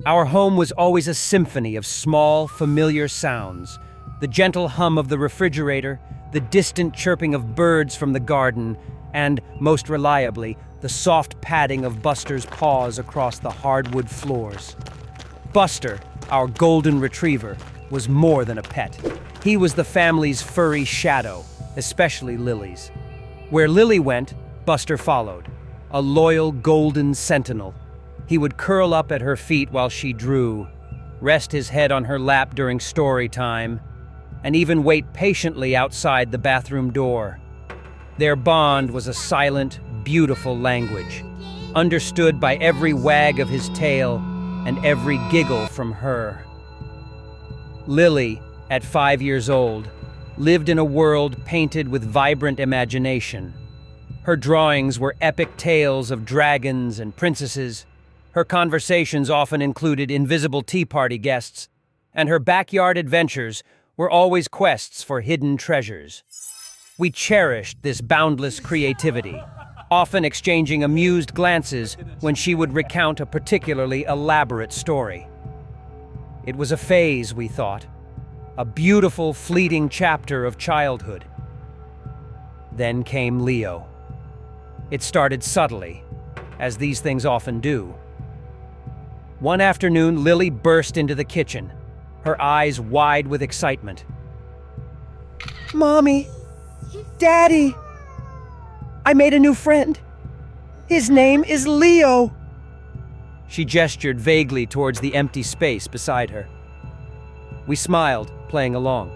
Our home was always a symphony of small, familiar sounds. The gentle hum of the refrigerator, the distant chirping of birds from the garden, and, most reliably, the soft padding of Buster's paws across the hardwood floors. Buster, our golden retriever, was more than a pet. He was the family's furry shadow, especially Lily's. Where Lily went, Buster followed, a loyal golden sentinel. He would curl up at her feet while she drew, rest his head on her lap during story time, and even wait patiently outside the bathroom door. Their bond was a silent, beautiful language, understood by every wag of his tail and every giggle from her. Lily, at 5 years old, lived in a world painted with vibrant imagination. Her drawings were epic tales of dragons and princesses. Her conversations often included invisible tea party guests, and her backyard adventures were always quests for hidden treasures. We cherished this boundless creativity, often exchanging amused glances when she would recount a particularly elaborate story. It was a phase, we thought, a beautiful, fleeting chapter of childhood. Then came Leo. It started subtly, as these things often do. One afternoon, Lily burst into the kitchen, her eyes wide with excitement. "Mommy! Daddy! I made a new friend! His name is Leo!" She gestured vaguely towards the empty space beside her. We smiled, playing along.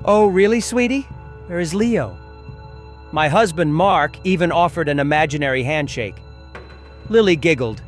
"Oh, really, sweetie? Where is Leo?" My husband, Mark, even offered an imaginary handshake. Lily giggled.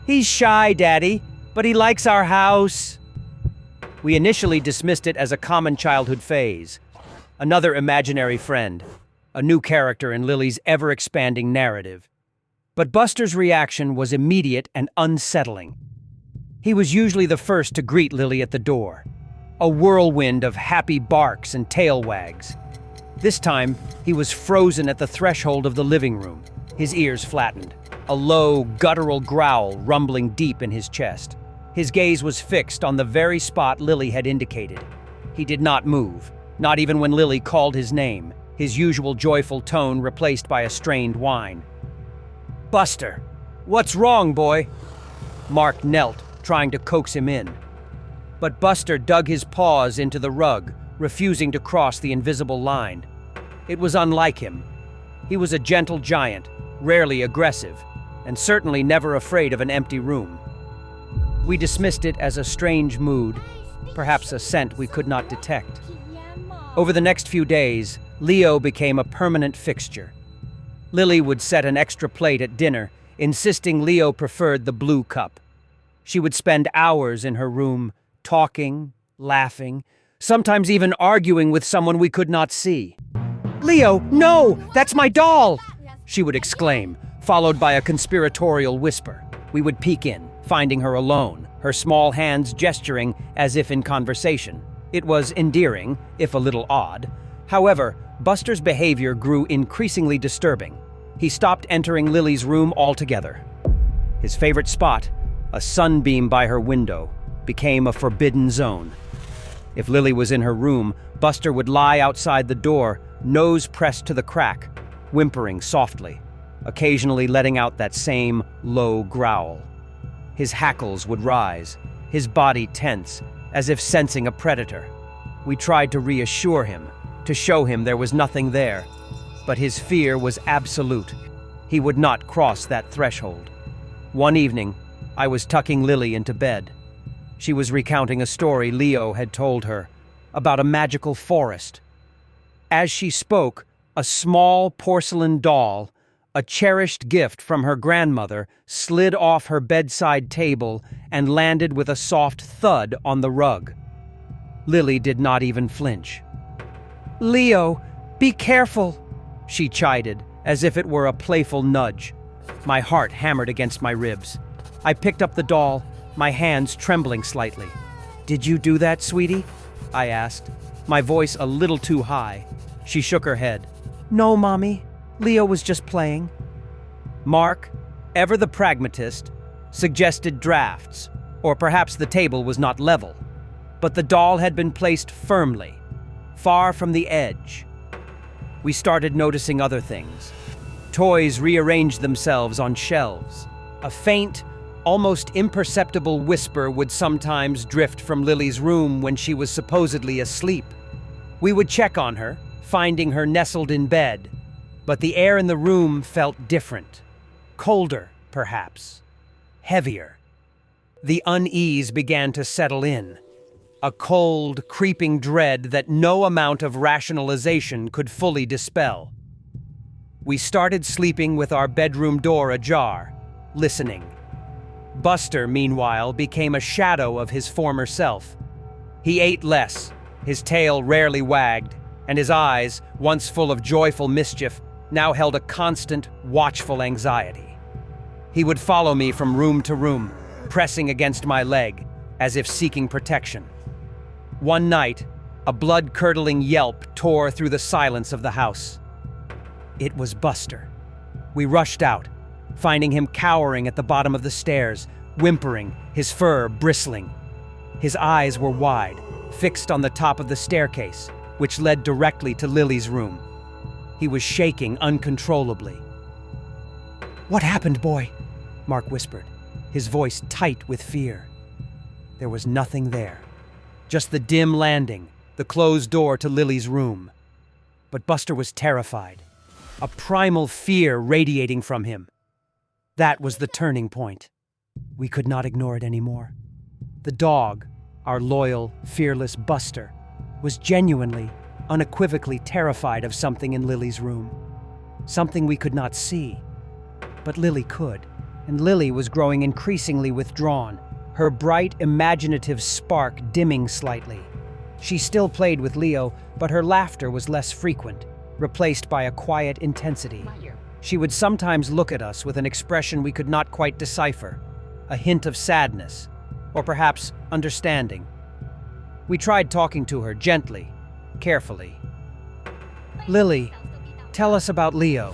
"He's shy, Daddy, but he likes our house." We initially dismissed it as a common childhood phase, another imaginary friend, a new character in Lily's ever-expanding narrative. But Buster's reaction was immediate and unsettling. He was usually the first to greet Lily at the door, a whirlwind of happy barks and tail wags. This time, he was frozen at the threshold of the living room, his ears flattened, a low, guttural growl rumbling deep in his chest. His gaze was fixed on the very spot Lily had indicated. He did not move, not even when Lily called his name, his usual joyful tone replaced by a strained whine. "Buster, what's wrong, boy?" Mark knelt, trying to coax him in. But Buster dug his paws into the rug, refusing to cross the invisible line. It was unlike him. He was a gentle giant, rarely aggressive, and certainly never afraid of an empty room. We dismissed it as a strange mood, perhaps a scent we could not detect. Over the next few days, Leo became a permanent fixture. Lily would set an extra plate at dinner, insisting Leo preferred the blue cup. She would spend hours in her room, talking, laughing, sometimes even arguing with someone we could not see. "Leo, no! That's my doll!" she would exclaim, followed by a conspiratorial whisper. We would peek in, finding her alone, her small hands gesturing as if in conversation. It was endearing, if a little odd. However, Buster's behavior grew increasingly disturbing. He stopped entering Lily's room altogether. His favorite spot, a sunbeam by her window, became a forbidden zone. If Lily was in her room, Buster would lie outside the door, nose pressed to the crack, whimpering softly, occasionally letting out that same low growl. His hackles would rise, his body tense, as if sensing a predator. We tried to reassure him, to show him there was nothing there, but his fear was absolute. He would not cross that threshold. One evening, I was tucking Lily into bed. She was recounting a story Leo had told her about a magical forest. As she spoke, a small porcelain doll, a cherished gift from her grandmother, slid off her bedside table and landed with a soft thud on the rug. Lily did not even flinch. "Leo, be careful," she chided, as if it were a playful nudge. My heart hammered against my ribs. I picked up the doll, my hands trembling slightly. "Did you do that, sweetie?" I asked, my voice a little too high. She shook her head. "No, Mommy. Leo was just playing." Mark, ever the pragmatist, suggested drafts, or perhaps the table was not level. But the doll had been placed firmly, far from the edge. We started noticing other things. Toys rearranged themselves on shelves. A faint, almost imperceptible whisper would sometimes drift from Lily's room when she was supposedly asleep. We would check on her, finding her nestled in bed, but the air in the room felt different. Colder, perhaps. Heavier. The unease began to settle in. A cold, creeping dread that no amount of rationalization could fully dispel. We started sleeping with our bedroom door ajar, listening. Buster, meanwhile, became a shadow of his former self. He ate less, his tail rarely wagged, and his eyes, once full of joyful mischief, now held a constant, watchful anxiety. He would follow me from room to room, pressing against my leg, as if seeking protection. One night, a blood-curdling yelp tore through the silence of the house. It was Buster. We rushed out, finding him cowering at the bottom of the stairs, whimpering, his fur bristling. His eyes were wide, fixed on the top of the staircase, which led directly to Lily's room. He was shaking uncontrollably. "What happened, boy?" Mark whispered, his voice tight with fear. There was nothing there. Just the dim landing, the closed door to Lily's room. But Buster was terrified, a primal fear radiating from him. That was the turning point. We could not ignore it anymore. The dog, our loyal, fearless Buster, was genuinely, unequivocally terrified of something in Lily's room. Something we could not see. But Lily could, and Lily was growing increasingly withdrawn, her bright, imaginative spark dimming slightly. She still played with Leo, but her laughter was less frequent, replaced by a quiet intensity. She would sometimes look at us with an expression we could not quite decipher, a hint of sadness, or perhaps understanding. We tried talking to her gently, carefully. "Lily, tell us about Leo.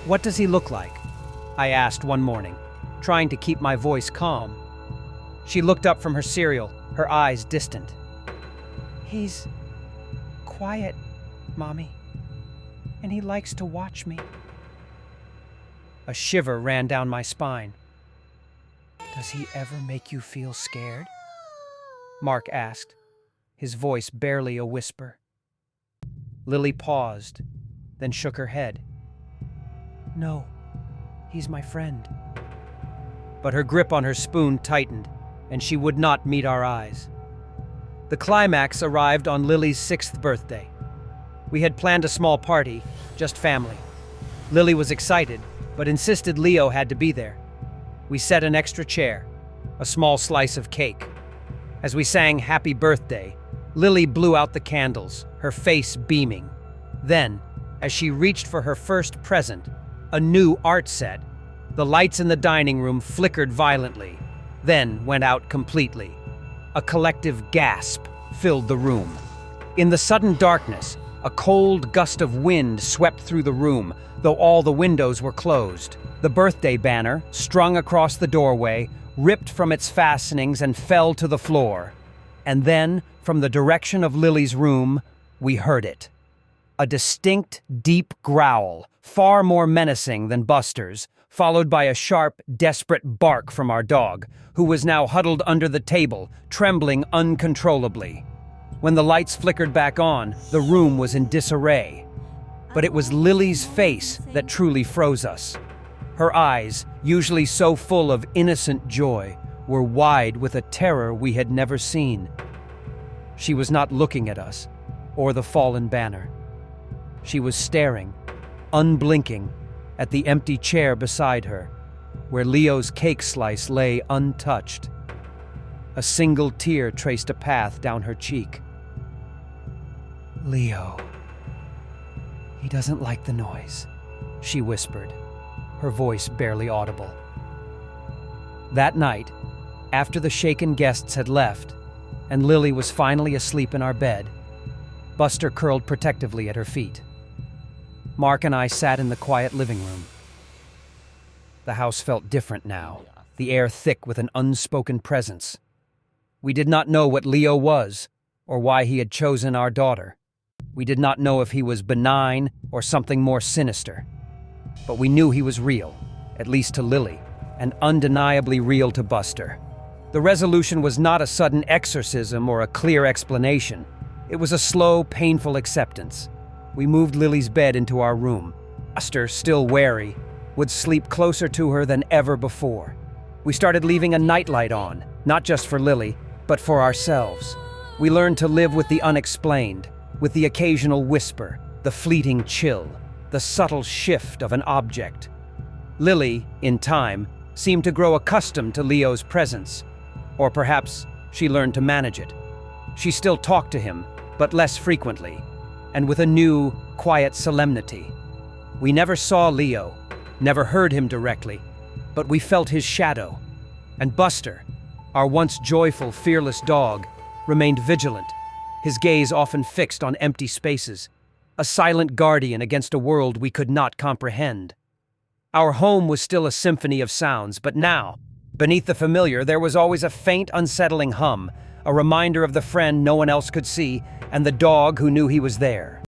What does he look like?" I asked one morning, trying to keep my voice calm. She looked up from her cereal, her eyes distant. "He's quiet, Mommy, and he likes to watch me." A shiver ran down my spine. "Does he ever make you feel scared?" Mark asked, his voice barely a whisper. Lily paused, then shook her head. "No, he's my friend." But her grip on her spoon tightened, and she would not meet our eyes. The climax arrived on Lily's 6th birthday. We had planned a small party, just family. Lily was excited, but insisted Leo had to be there. We set an extra chair, a small slice of cake. As we sang Happy Birthday, Lily blew out the candles, her face beaming. Then, as she reached for her first present, a new art set, the lights in the dining room flickered violently, then went out completely. A collective gasp filled the room. In the sudden darkness, a cold gust of wind swept through the room, though all the windows were closed. The birthday banner, strung across the doorway, ripped from its fastenings and fell to the floor. And then, from the direction of Lily's room, we heard it. A distinct, deep growl, far more menacing than Buster's, followed by a sharp, desperate bark from our dog, who was now huddled under the table, trembling uncontrollably. When the lights flickered back on, the room was in disarray. But it was Lily's face that truly froze us. Her eyes, usually so full of innocent joy, were wide with a terror we had never seen. She was not looking at us, or the fallen banner. She was staring, unblinking, at the empty chair beside her, where Leo's cake slice lay untouched. A single tear traced a path down her cheek. "Leo. He doesn't like the noise," she whispered, her voice barely audible. That night, after the shaken guests had left, and Lily was finally asleep in our bed, Buster curled protectively at her feet. Mark and I sat in the quiet living room. The house felt different now, the air thick with an unspoken presence. We did not know what Leo was, or why he had chosen our daughter. We did not know if he was benign or something more sinister. But we knew he was real, at least to Lily, and undeniably real to Buster. The resolution was not a sudden exorcism or a clear explanation. It was a slow, painful acceptance. We moved Lily's bed into our room. Buster, still wary, would sleep closer to her than ever before. We started leaving a nightlight on, not just for Lily, but for ourselves. We learned to live with the unexplained, with the occasional whisper, the fleeting chill, the subtle shift of an object. Lily, in time, seemed to grow accustomed to Leo's presence. Or perhaps she learned to manage it. She still talked to him, but less frequently, and with a new, quiet solemnity. We never saw Leo, never heard him directly, but we felt his shadow. And Buster, our once joyful, fearless dog, remained vigilant, his gaze often fixed on empty spaces, a silent guardian against a world we could not comprehend. Our home was still a symphony of sounds, but now, beneath the familiar, there was always a faint, unsettling hum, a reminder of the friend no one else could see, and the dog who knew he was there.